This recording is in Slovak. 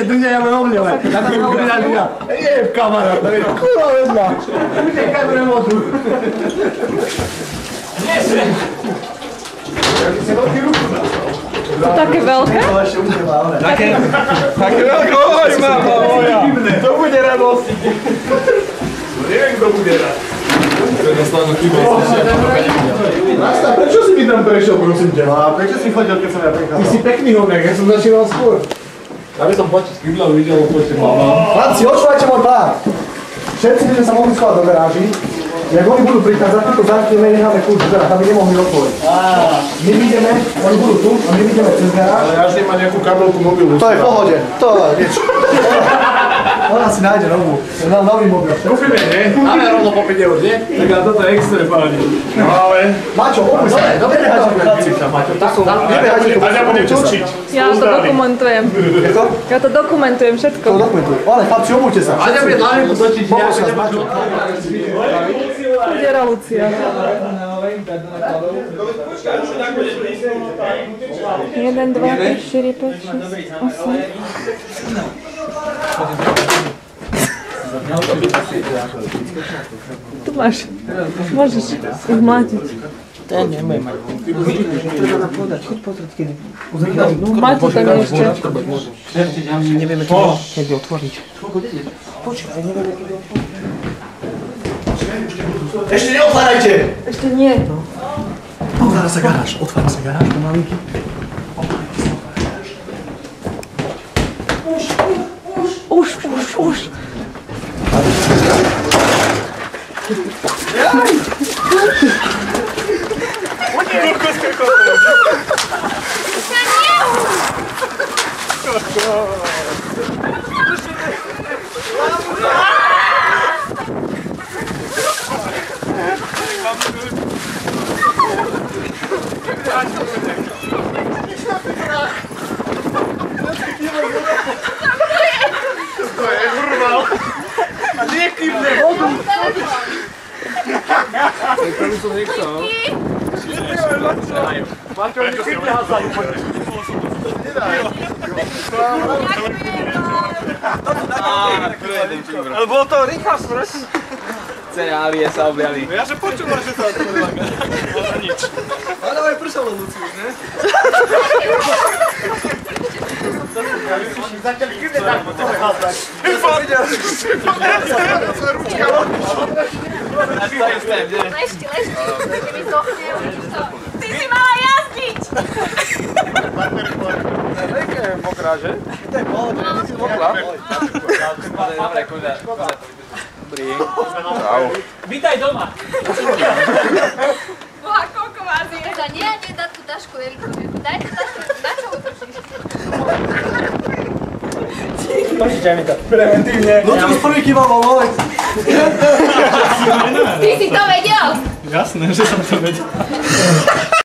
drňa, ja budem omľovať. Tak mi uvidá ľudia. Jeb, kamarát, to je kurva vedľa. Nechaj do remotu. To také veľké? Také veľké, oj, mama moja. To bude radosť. Neviem, kto bude rád. Nasta, prečo si mi tam prešiel, prosím ťa? A prečo si chodil, keď som ja prichádzal? Ty si pekný hovňak, ja som začínal skôr. Aby som počas kýbľa videl, počas mama. Chlapci, očúvajte môj plán. Všetci by sme sa mohli schovať do garáži. Jak oni budú prichádzať, to zamkneme, necháme kľúč do garáž, aby nemohli otvoriť. My ideme, oni budú tu a my ideme cez garáž. Ale až nemá nejakú kabelku mobilu. To je v pohode, to je niečo. Ona si nájde novú, nový mobil. Kúpime, nie? Máme rovno po 5 eur, nie? Tak ale toto je extra, páni. No ale... Maťo, opúj sa. Dobre, chlapci. Maťo, tak som... A ja budem točiť. Ja to dokumentujem. Ja to dokumentujem všetko. To dokumentujem. Ale chlapci, opújte sa. A ja budem na nebu točiť. Udiera Lucia. 1, 2, 3, 4, 5, 6, 8. Tu máš, môžeš ich mlátiť. To ja neviem. Treba povedať, choď pozrieť kedy. Máte tam ešte. Nevieme kedy otvoriť. Počkaj, nevieme kedy otvoriť. Ešte neotvárajte! Ešte nie. Otvára sa garáž, to malinky. Už. A nie kývne vodu! Prvú som nechcel. Maťo, oni kývne hazali, poďme. Ale bolo to rýchla smrť. Cereálie sa objali. Ja že počúvam, že sa otvorila garáž. Nič. Ale dávaj pršalo Luciu, ne? Zatiaľ kývne tak potrebuje hazať. Ležte, keď mi zochne. Ty si mala jazdiť! Nejke je mokrá, že? To je pohode, ty si mokrá. Dobre, koľa. Dobrý. Čau. Vítaj doma. Boha, koľko vás je? Nie, dať tú tašku Erikovi. Daj tú tašku, na čo mu držíš? Požičaj mi to. Preventívne. No to už prvý kýval môj. Ty si to vedel? Jasné, že som to vedel.